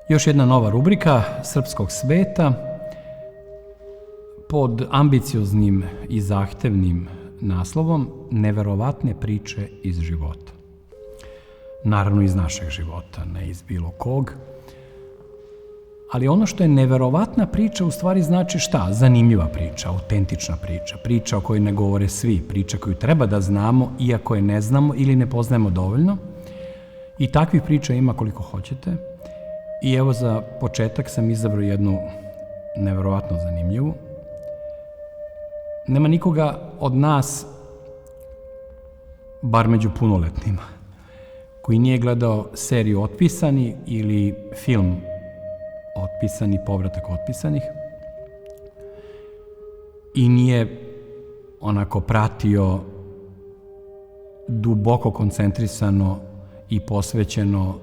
Još jedna nova rubrika Srpskog sveta pod ambicioznim i zahtevnim naslovom Neverovatne priče iz života. Naravno iz našeg života, ne iz bilo kog. Ali ono što je neverovatna priča u stvari znači šta? Zanimljiva priča, autentična priča, priča o kojoj ne govore svi, priča koju treba da znamo iako je ne znamo ili ne poznajemo dovoljno. I takvih priča ima koliko hoćete. I evo za početak sam izabrao jednu neverovatno zanimljivu. Nema nikoga od nas, bar među punoletnima, koji nije gledao seriju Otpisani ili film Otpisani, povratak otpisanih i nije onako pratio duboko koncentrisano i posvećeno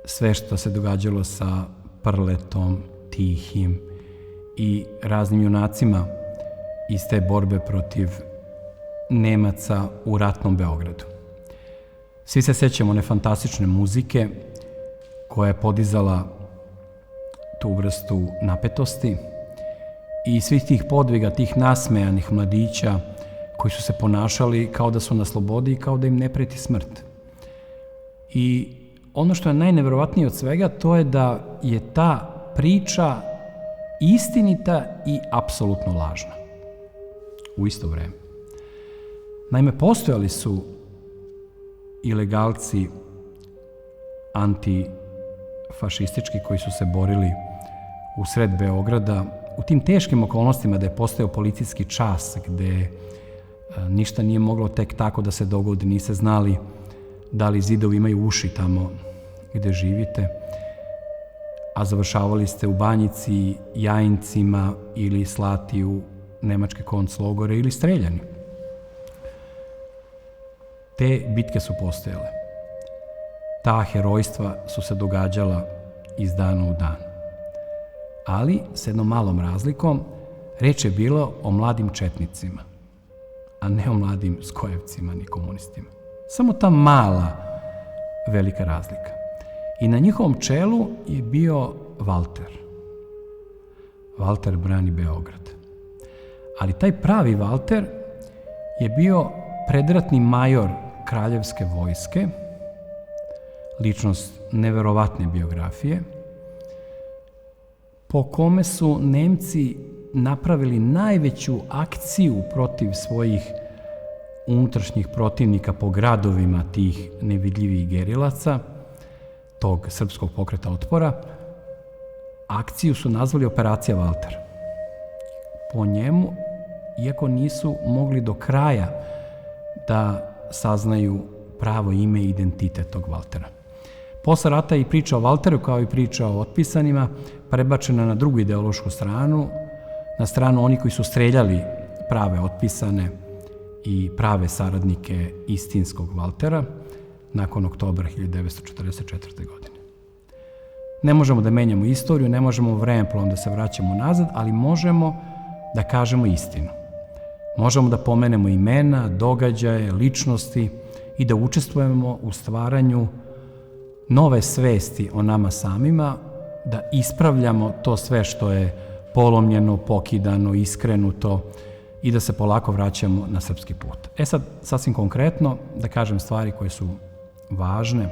sve što se događalo sa Prletom, Tihim i raznim junacima iz te borbe protiv Nemaca u ratnom Beogradu. Svi se sećamo one fantastične muzike koja je podizala tu vrstu napetosti i svih tih podviga, tih nasmejanih mladića koji su se ponašali kao da su na slobodi i kao da im ne preti smrt. I ono što je najneverovatnije od svega, to je da je ta priča istinita i apsolutno lažna. U isto vreme. Naime, postojali su ilegalci antifašistički koji su se borili u sred Beograda u tim teškim okolnostima da je postojao policijski čas, gde ništa nije moglo tek tako da se dogodi, niste znali da li zidovi imaju uši tamo gde živite, a završavali ste u Banjici, Jajincima ili slati u nemačke konclogore ili streljani. Te bitke su postojale. Ta herojstva su se događala iz dana u dan. Ali, s jednom malom razlikom, reč je bilo o mladim četnicima, a ne o mladim skojevcima ni komunistima. Samo ta mala, velika razlika. I na njihovom čelu je bio Valter. Valter brani Beograd. Ali taj pravi Valter je bio predratni major kraljevske vojske, ličnost neverovatne biografije, po kome su Nemci napravili najveću akciju protiv svojih unutrašnjih protivnika po gradovima tih nevidljivih gerilaca, tog srpskog pokreta otpora. Akciju su nazvali Operacija Valter. Po njemu, iako nisu mogli do kraja da saznaju pravo ime i identitet tog Valtera. Posle rata i priča o Valteru, kao i priča o otpisanima, prebačena na drugu ideološku stranu, na stranu onih koji su streljali prave otpisane i prave saradnike istinskog Valtera nakon oktobra 1944. godine. Ne možemo da menjamo istoriju, ne možemo vremeplom da se vraćamo nazad, ali možemo da kažemo istinu. Možemo da pomenemo imena, događaje, ličnosti i da učestvujemo u stvaranju nove svesti o nama samima, da ispravljamo to sve što je polomljeno, pokidano, iskrenuto i da se polako vraćamo na srpski put. Sad, sasvim konkretno, da kažem stvari koje su važne.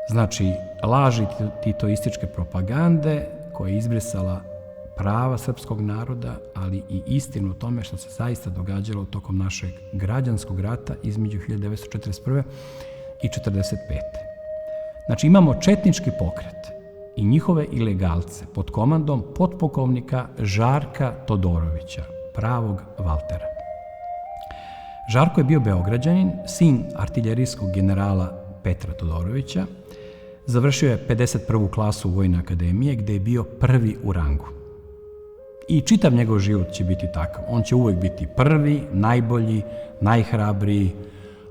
Znači, laži titoističke propagande koja je izbrisala prava srpskog naroda, ali i istinu o tome što se zaista događalo tokom našeg građanskog rata između 1941. i 1945. Znači, imamo četnički pokret i njihove ilegalce pod komandom potpukovnika Žarka Todorovića, pravog Valtera. Žarko je bio Beograđanin, sin artiljerijskog generala Petra Todorovića, završio je 51. klasu Vojne akademije, gde je bio prvi u rangu. I čitav njegov život će biti takav. On će uvek biti prvi, najbolji, najhrabriji,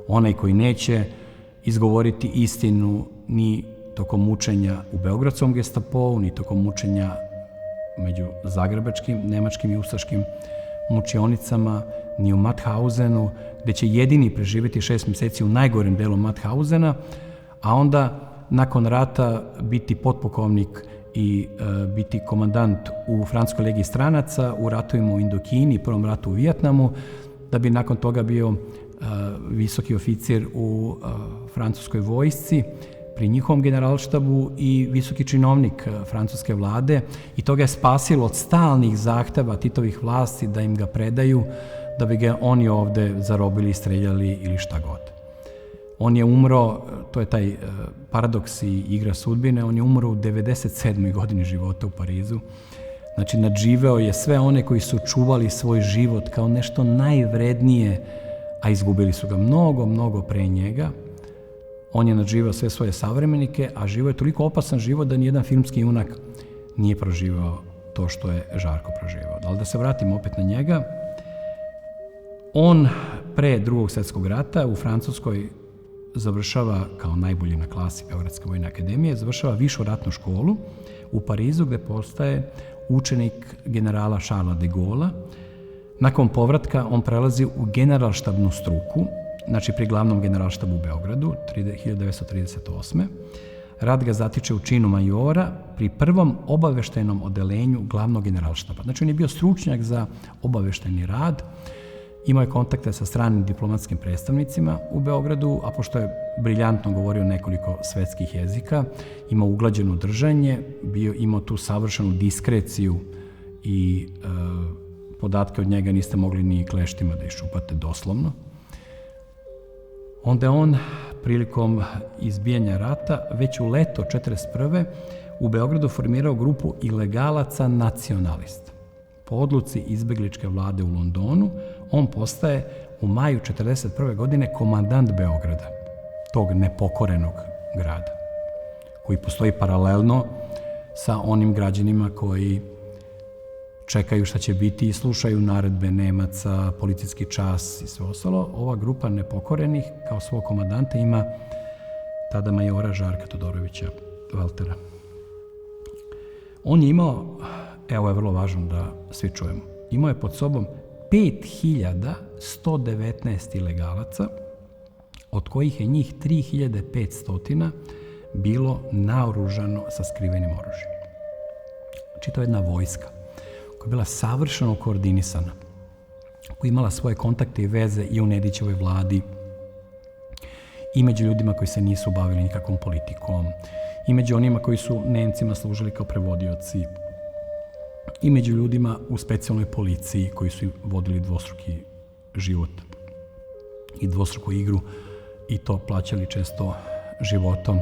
onaj koji neće izgovoriti istinu ni tokom mučenja u beogradskom gestapovu, ni tokom mučenja među zagrebačkim, nemačkim i ustaškim mučionicama, ni u Mauthausenu, gde će jedini preživjeti 6 meseci u najgorem delu Mauthausena, a onda nakon rata biti potpukovnik i biti komandant u Francuskoj legiji stranaca, u ratovima u Indokini, prvom ratu u Vijetnamu, da bi nakon toga bio visoki oficir u francuskoj vojsci, pri njihovom generalštabu i visoki činovnik francuske vlade, i to ga je spasilo od stalnih zahteva Titovih vlasti da im ga predaju, da bi ga oni ovde zarobili, streljali ili šta god. On je umro, to je taj paradoks i igra sudbine, on je umro u 97. godini života u Parizu. Znači, nadživeo je sve one koji su čuvali svoj život kao nešto najvrednije, a izgubili su ga mnogo pre njega. On je nadživeo sve svoje savremenike, a živo je toliko opasan život da nijedan filmski junak nije proživao to što je Žarko proživao. Ali da se vratimo opet na njega. On pre Drugog svjetskog rata u Francuskoj završava, kao najbolji na klasi Beogradske vojne akademije, završava višu ratnu školu u Parizu, gde postaje učenik generala Charlesa de Gaulle'a. Nakon povratka on prelazi u generalštabnu struku, znači pri glavnom generalštabu u Beogradu, 1938. Rad ga zatiče u činu majora pri prvom obaveštajnom odelenju glavnog generalštaba. Znači, on je bio stručnjak za obaveštajni rad, imao je kontakte sa stranim diplomatskim predstavnicima u Beogradu, a pošto je briljantno govorio nekoliko svetskih jezika, imao uglađeno držanje, imao tu savršenu diskreciju i podatke od njega niste mogli ni kleštima da iščupate doslovno. Onda je on prilikom izbijanja rata već u leto 1941. u Beogradu formirao grupu ilegalaca nacionalista. Po odluci izbegličke vlade u Londonu, on postaje u maju 1941. godine komandant Beograda, tog nepokorenog grada, koji postoji paralelno sa onim građanima koji čekaju šta će biti i slušaju naredbe Nemaca, policijski čas i sve ostalo. Ova grupa nepokorenih kao svog komandanta ima tada majora Žarka Todorovića Valtera. On je imao, evo je vrlo važno da svi čujemo, imao je pod sobom 5119 ilegalaca, od kojih je njih 3500 bilo naoružano sa skrivenim oružjem. Čitava jedna vojska koja je bila savršeno koordinisana, koja je imala svoje kontakte i veze i u Nedićevoj vladi, i među ljudima koji se nisu bavili nikakvom politikom, i među onima koji su Nemcima služili kao prevodioci, i među ljudima u specijalnoj policiji koji su vodili dvostruki život i dvostruku igru i to plaćali često životom.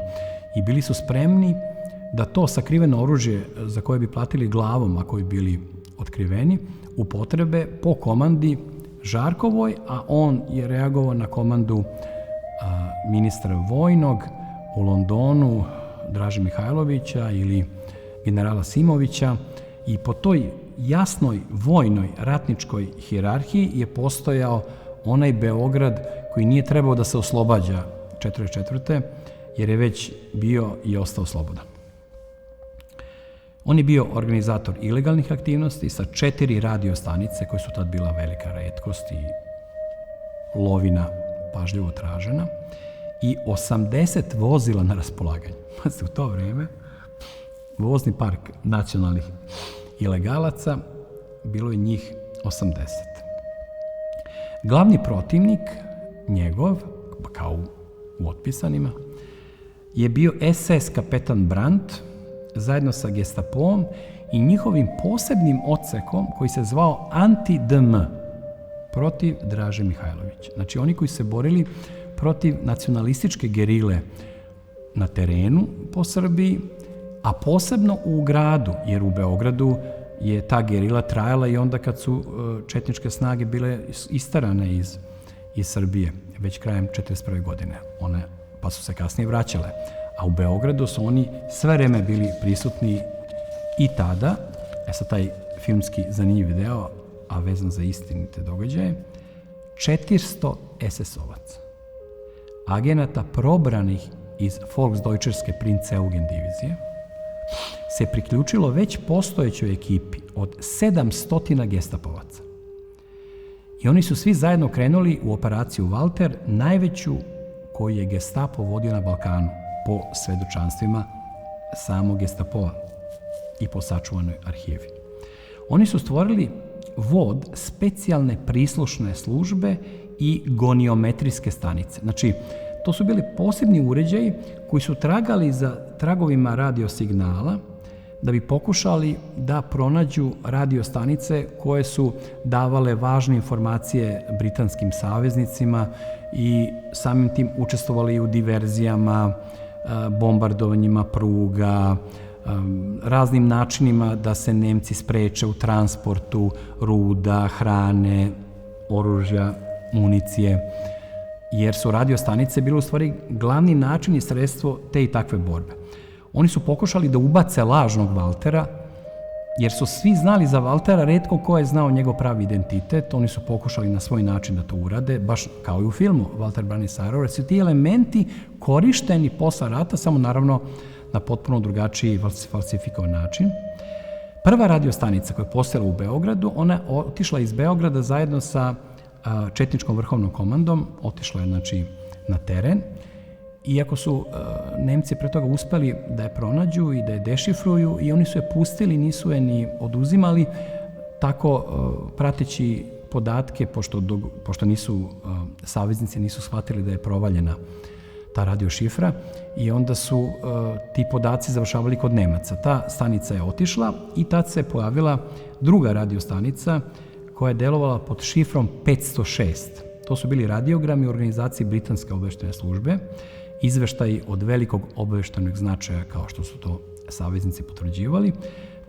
I bili su spremni da to sakriveno oružje za koje bi platili glavom ako bi bili otkriveni, upotrebe po komandi Žarkovoj, a on je reagovao na komandu ministra vojnog u Londonu, Draže Mihajlovića ili generala Simovića, i po toj jasnoj vojnoj ratničkoj hijerarhiji je postojao onaj Beograd koji nije trebao da se oslobađa 1944. jer je već bio i ostao slobodan. On je bio organizator ilegalnih aktivnosti sa 4 radio stanice koje su tad bila velika retkost i lovina pažljivo tražena i 80 vozila na raspolaganju. U to vreme vozni park nacionalnih ilegalaca bilo je njih 80. Glavni protivnik njegov, kao u otpisanima, je bio SS kapetan Brandt zajedno sa Gestapom i njihovim posebnim odsekom koji se zvao Anti-DM, protiv Draže Mihajlovića. Znači, oni koji se borili protiv nacionalističke gerile na terenu po Srbiji, a posebno u gradu, jer u Beogradu je ta gerila trajala i onda kad su četničke snage bile istarane iz Srbije, već krajem 1941. godine. One pa su se kasnije vraćale. A u Beogradu su oni sve vreme bili prisutni i tada, sad taj filmski zanimljiv deo, a vezan za istinite događaje, 400 SS-ovaca, agenata probranih iz Volksdeutscherske Prinz Eugen divizije, se priključilo već postojećoj ekipi od 700 gestapovaca. I oni su svi zajedno krenuli u operaciju Valter, najveću koju je Gestapo vodio na Balkanu po svedočanstvima samog Gestapoa i po sačuvanoj arhivi. Oni su stvorili vod specijalne prislušne službe i goniometrijske stanice. Znači, to su bili posebni uređaji koji su tragali za tragovima radiosignala da bi pokušali da pronađu radiostanice koje su davale važne informacije britanskim saveznicima i samim tim učestvovali u diverzijama, bombardovanjima pruga, raznim načinima da se Nemci spreče u transportu ruda, hrane, oružja, municije, jer su radiostanice bile u stvari glavni način i sredstvo te i takve borbe. Oni su pokušali da ubace lažnog Valtera, jer su svi znali za Valtera, retko ko je znao njegov pravi identitet. Oni su pokušali na svoj način da to urade, baš kao i u filmu Valter brani Sarajevo, jer su ti elementi korišteni posle rata, samo naravno na potpuno drugačiji falsifikovan način. Prva radiostanica koja je postojala u Beogradu, ona je otišla iz Beograda zajedno sa Četničkom vrhovnom komandom, otišla je znači na teren. Iako su Nemci pre toga uspeli da je pronađu i da je dešifruju, i oni su je pustili, nisu je ni oduzimali, tako prateći podatke, pošto saveznici nisu shvatili da je provaljena ta radiošifra, i onda su ti podaci završavali kod Nemaca. Ta stanica je otišla i tad se pojavila druga radiostanica koja je delovala pod šifrom 506. To su bili radiogrami u organizaciji Britanske obaveštajne službe, izveštaji od velikog obaveštajnog značaja, kao što su to saveznici potvrđivali.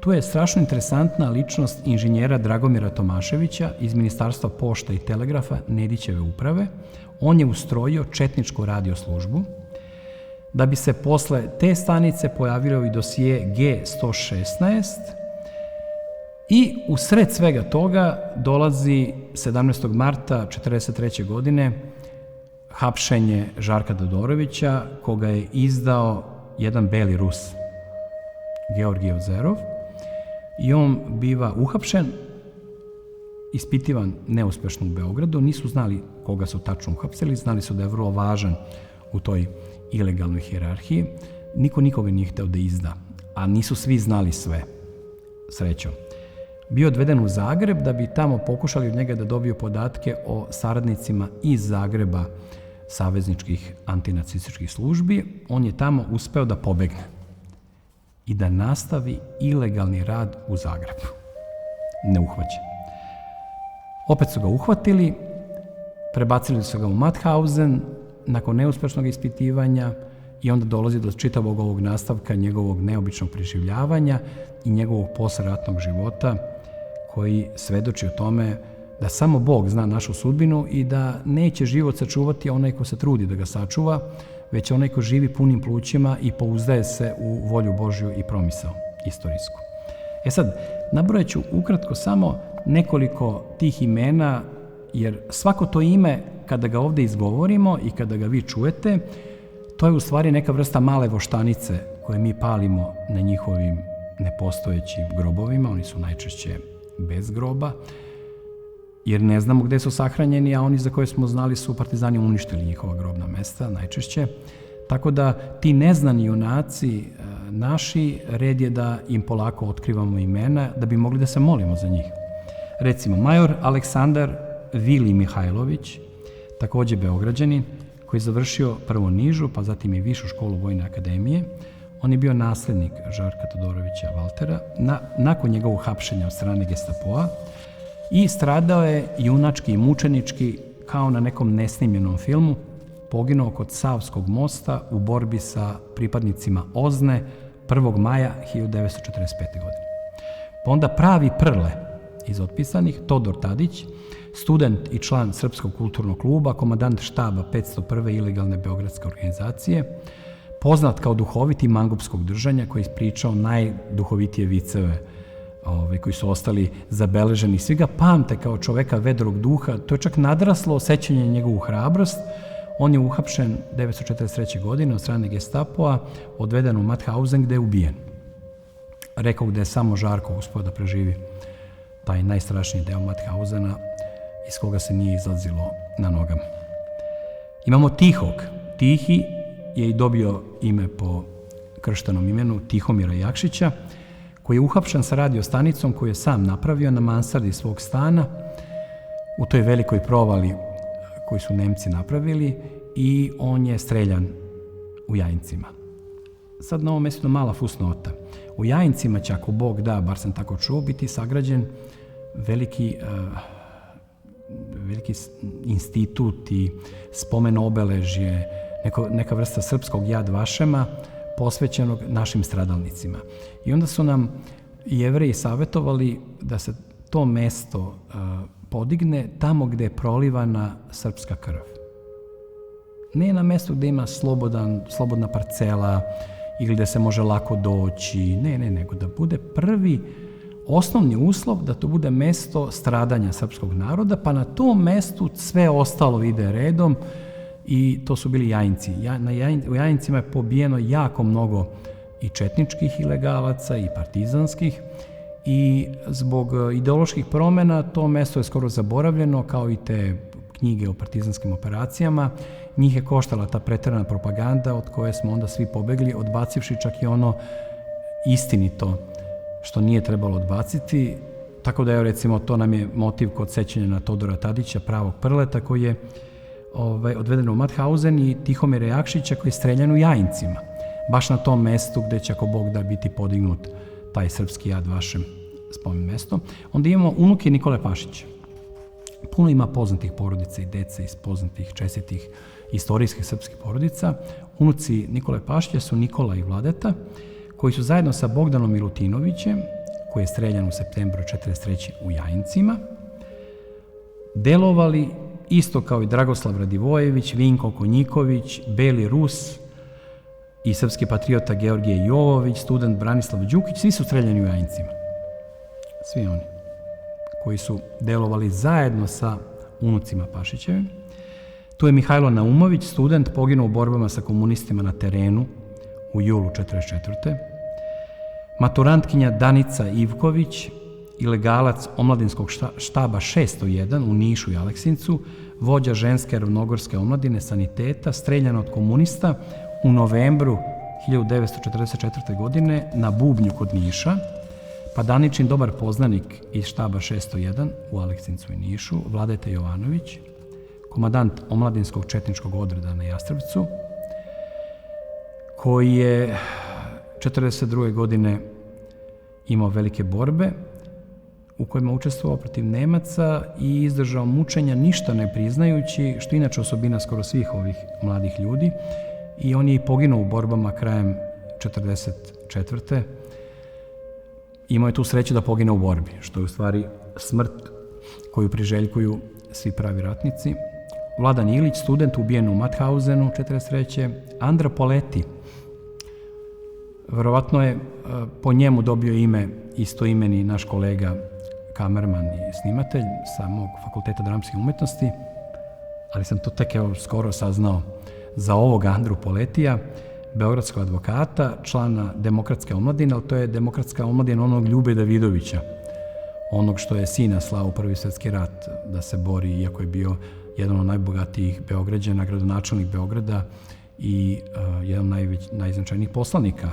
Tu je strašno interesantna ličnost inženjera Dragomira Tomaševića iz Ministarstva pošta i telegrafa Nedićeve uprave. On je ustrojio četničku radioslužbu, da bi se posle te stanice pojavio i dosije G116, i u sred svega toga dolazi 17. marta 1943. godine hapšenje Žarka Todorovića, koga je izdao jedan beli Rus, Georgij Ozerov, i on biva uhapšen, ispitivan neuspešno u Beogradu. Nisu znali koga su tačno uhapsili, znali su da je vrlo važan u toj ilegalnoj hijerarhiji. Niko nikoga nije hteo da izda, a nisu svi znali sve, srećom. Bio odveden u Zagreb da bi tamo pokušali od njega da dobiju podatke o saradnicima iz Zagreba savezničkih antinacističkih službi. On je tamo uspeo da pobegne i da nastavi ilegalni rad u Zagrebu, neuhvaćen. Opet su ga uhvatili, prebacili su ga u Mauthausen nakon neuspešnog ispitivanja, i onda dolazi do čitavog ovog nastavka njegovog neobičnog preživljavanja i njegovog posleratnog života, koji svedoči o tome da samo Bog zna našu sudbinu i da neće život sačuvati onaj ko se trudi da ga sačuva, već onaj ko živi punim plućima i pouzdaje se u volju Božju i promisao istorijsku. Sad, nabrojat ću ukratko samo nekoliko tih imena, jer svako to ime, kada ga ovde izgovorimo i kada ga vi čujete, to je u stvari neka vrsta male voštanice koje mi palimo na njihovim nepostojećim grobovima. Oni su najčešće bez groba, jer ne znamo gde su sahranjeni, a oni za koje smo znali su partizani uništili njihova grobna mesta najčešće. Tako da ti neznani junaci naši, red je da im polako otkrivamo imena da bi mogli da se molimo za njih. Recimo, major Aleksandar Vili Mihajlović, takođe Beograđanin, koji je završio prvo nižu, pa zatim i višu školu Vojne akademije. On je bio naslednik Žarka Todorovića Valtera nakon njegovog hapšenja od strane Gestapoa i stradao je junački i mučenički, kao na nekom nesnimljenom filmu, poginuo kod Savskog mosta u borbi sa pripadnicima OZNE 1. maja 1945. godine. Pa onda pravi prle iz otpisanih, Todor Tadić, student i član Srpskog kulturnog kluba, komandant štaba 501. ilegalne beogradske organizacije, poznat kao duhoviti mangupskog držanja, koji je ispričao najduhovitije viceve koji su ostali zabeleženi. Svi ga pamte kao čoveka vedrog duha. To je čak nadraslo sećanje njegovu hrabrost. On je uhapšen 1943. godine od strane Gestapoa, odveden u Mauthausen gde je ubijen. Rekao da je samo Žarko uspeo da preživi taj najstrašniji deo Mauthausena iz koga se nije izlazilo na nogama. Imamo Tihog. Tihi je i dobio ime po krštenom imenu Tihomira Jakšića, koji je uhapšen sa radio stanicom koju je sam napravio na mansardi svog stana u toj velikoj provali koju su Nemci napravili, i on je streljan u Jajincima. Sad na ovom mjestu mala fusnota. U Jajincima će, ako Bog da, bar sam tako čuo, biti sagrađen veliki institut i spomen obeležje, neka vrsta srpskog Jad Vašema posvećenog našim stradalnicima. I onda su nam Jevreji savjetovali da se to mesto podigne tamo gde je prolivana srpska krv. Ne na mestu gde ima slobodna parcela ili gde se može lako doći, nego da bude prvi osnovni uslov da to bude mesto stradanja srpskog naroda, pa na tom mestu sve ostalo ide redom, i to su bili Jajinci. U Jajincima je pobijeno jako mnogo i četničkih ilegalaca i partizanskih, i zbog ideoloških promjena to mesto je skoro zaboravljeno, kao i te knjige o partizanskim operacijama. Njih je koštala ta preterana propaganda od koje smo onda svi pobegli, odbacivši čak i ono istinito što nije trebalo odbaciti. Tako da je, recimo, to nam je motiv kod sećanja na Todora Tadića, pravog prleta, koji je odveden u Mauthausen, i Tihomira Jakšića, koji je streljan u Jajincima, baš na tom mestu gde će, ako Bog da, biti podignut taj srpski Jad Vašem spomen mesto. Onda imamo unuke Nikole Pašića. Puno ima poznatih porodica i dece iz poznatih, čestitih, istorijskih srpskih porodica. Unuci Nikole Pašića su Nikola i Vladeta, koji su zajedno sa Bogdanom Milutinovićem, koji je streljan u septembru 1943. u Jajincima, delovali isto kao i Dragoslav Radivojević, Vinko Konjiković, Beli Rus i srpski patriota Georgije Jovović, student Branislav Đukić. Svi su streljani u Jajincima. Svi oni koji su delovali zajedno sa unucima Pašićevim. Tu je Mihajlo Naumović, student, poginuo u borbama sa komunistima na terenu u julu 1944. Maturantkinja Danica Ivković, ilegalac omladinskog štaba 601 u Nišu i Aleksincu, vođa ženske ravnogorske omladine saniteta, streljana od komunista u novembru 1944. godine na Bubnju kod Niša, pa Daničin dobar poznanik iz štaba 601 u Aleksincu i Nišu, Vladeta Jovanović, komadant omladinskog četničkog odreda na Jastrebcu, koji je 1942. godine imao velike borbe u kojima učestvovao protiv Nemaca i izdržao mučenja ništa ne priznajući, što je inače osobina skoro svih ovih mladih ljudi, i on je i poginuo u borbama krajem 1944. Imao je tu sreću da pogine u borbi, što je u stvari smrt koju priželjkuju svi pravi ratnici. Vladan Ilić, student, ubijen u Mauthausenu 1943. Andra Poleti, verovatno je po njemu dobio ime istoimeni naš kolega kamerman i snimatelj sa mog Fakulteta dramskih umetnosti, ali sam to tek skoro saznao za ovog Andru Poletija, beogradskog advokata, člana Demokratske omladine, ali to je Demokratska omladina onog Ljube Davidovića, onog što je sina slao u Prvi svjetski rat da se bori, iako je bio jedan od najbogatijih Beograđana, gradonačelnik Beograda i jedan od najznačajnijih poslanika.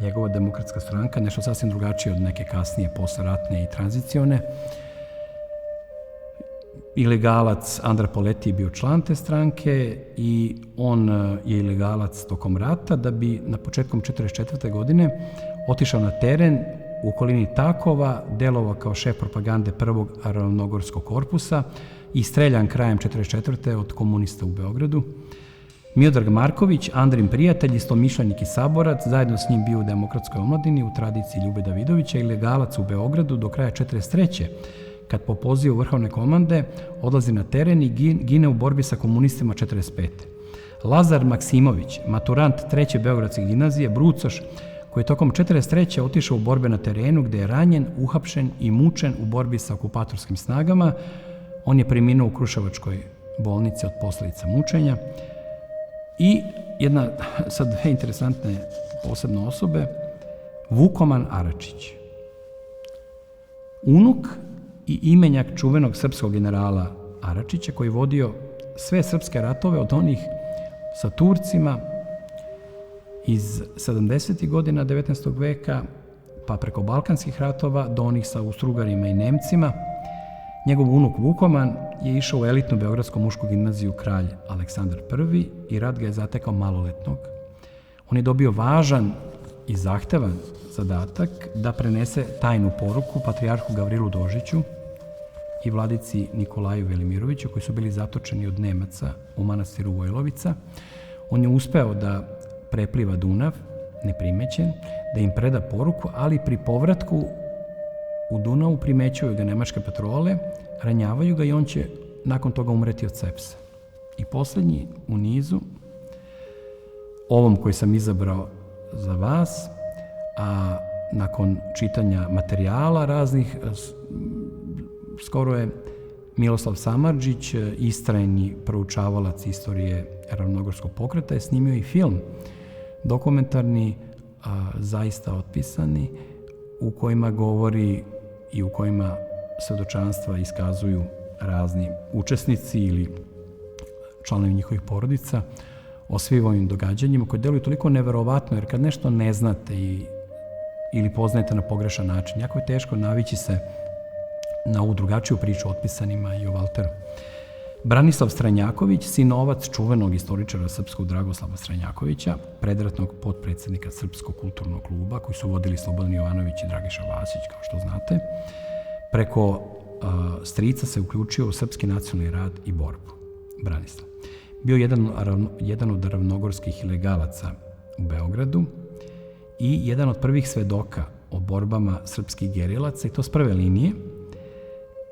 Njegova Demokratska stranka, nešto sasvim drugačije od neke kasnije posleratne i tranzicione. Ilegalac Andra Poleti je bio član te stranke i on je ilegalac tokom rata, da bi na početkom 1944. godine otišao na teren u okolini Takova, delovao kao šef propagande prvog ravnogorskog korpusa i streljan krajem 1944. od komunista u Beogradu. Miodrag Marković, Andrin prijatelj, istomišljenik i saborac, zajedno s njim bio u Demokratskoj omladini u tradiciji Ljube Davidovića, ilegalac u Beogradu do kraja 1943. kad po pozivu vrhovne komande odlazi na teren i gine u borbi sa komunistima 1945. Lazar Maksimović, maturant 3. Beogradske gimnazije, brucoš, koji je tokom 1943. otišao u borbe na terenu gde je ranjen, uhapšen i mučen u borbi sa okupatorskim snagama. On je preminuo u Kruševačkoj bolnici od posljedica mučenja. I jedna, sad dve interesantne posebne osobe, Vukoman Aračić. Unuk i imenjak čuvenog srpskog generala Aračića, koji vodio sve srpske ratove od onih sa Turcima iz 70. godina 19. veka, pa preko Balkanskih ratova do onih sa Austrougarima i Nemcima. Njegov unuk Vukoman je išao u elitnu beogradsku mušku gimnaziju Kralj Aleksandar I i rat ga je zatekao maloletnog. On je dobio važan i zahtevan zadatak da prenese tajnu poruku patrijarhu Gavrilu Dožiću i vladici Nikolaju Velimiroviću, koji su bili zatočeni od Nemaca u manastiru Vojlovica. On je uspeo da prepliva Dunav, neprimećen, da im preda poruku, ali pri povratku u Dunavu primećuju ga nemačke patrole, ranjavaju ga i on će nakon toga umreti od sepse. I poslednji u nizu, ovom koji sam izabrao za vas, a nakon čitanja materijala raznih, skoro je Miloslav Samardžić, istrajni proučavalac istorije ravnogorskog pokreta, je snimio i film dokumentarni, zaista otpisani, u kojima govori i u kojima svedočanstva iskazuju razni učesnici ili članovi njihovih porodica o svim ovim događanjima koji deluju toliko neverovatno, jer kad nešto ne znate ili poznajete na pogrešan način, jako je teško navići se na ovu drugačiju priču o otpisanima i o Valteru. Branislav Stranjaković, sinovac čuvenog istoričara srpskog Dragoslava Stranjakovića, predratnog potpredsednika Srpskog kulturnog kluba, koji su vodili Slobodan Jovanović i Dragiša Vasić, kao što znate, preko strica se uključio u srpski nacionalni rad i borbu. Branislav. Bio jedan od ravnogorskih ilegalaca u Beogradu i jedan od prvih svedoka o borbama srpskih gerilaca, i to s prve linije,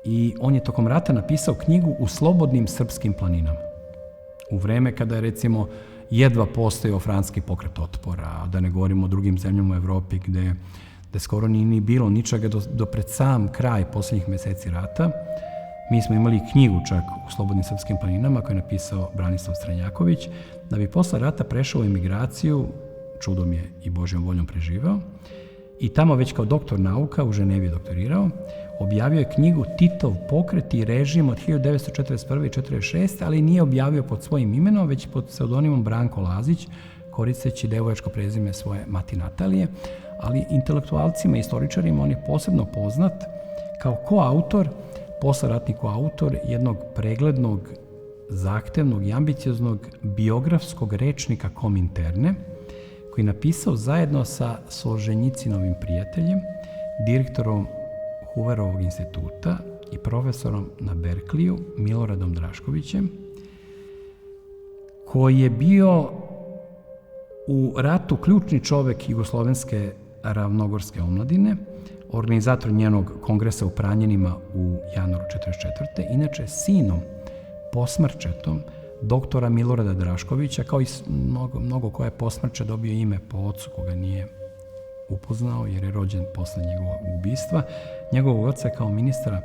i on je tokom rata napisao knjigu U slobodnim srpskim planinama. U vreme kada je, recimo, jedva postojao francuski pokret otpora, a da ne govorimo o drugim zemljama u Evropi gde skoro nije ni bilo ničega do pred sam kraj poslednjih meseci rata. Mi smo imali knjigu čak U slobodnim srpskim planinama koju je napisao Branislav Stranjaković, da bi posle rata prešao u emigraciju, čudom je i Božjom voljom preživao, i tamo već kao doktor nauka u Ženevi je doktorirao, objavio je knjigu Titov pokret i režim od 1941. i 1946. ali nije objavio pod svojim imenom, već pod pseudonimom Branko Lazić, koristeći devojačko prezime svoje mati Natalije, ali intelektualcima i istoričarima on je posebno poznat kao koautor, posleratni koautor jednog preglednog, zahtevnog i ambicioznog biografskog rečnika Kominterne, koji je napisao zajedno sa Solženjicinovim prijateljem, direktorom Hooverovog instituta i profesorom na Berkliju, Miloradom Draškovićem, koji je bio u ratu ključni čovek jugoslovenske ravnogorske omladine, organizator njenog kongresa u Pranjenima u januaru 1944. Inače, sinom posmrčetom doktora Milorada Draškovića, kao i mnogo ko je posmrče dobio ime po ocu koga nije upoznao, jer je rođen posle njegovog ubistva. Njegovog oca kao ministra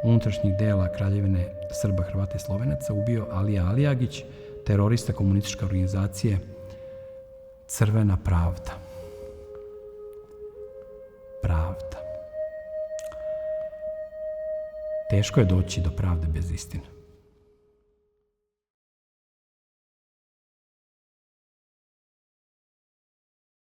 unutrašnjih dela Kraljevine Srba, Hrvata i Slovenaca ubio Alija Alijagić, terorista komunističke organizacije Crvena pravda. Pravda. Teško je doći do pravde bez istine.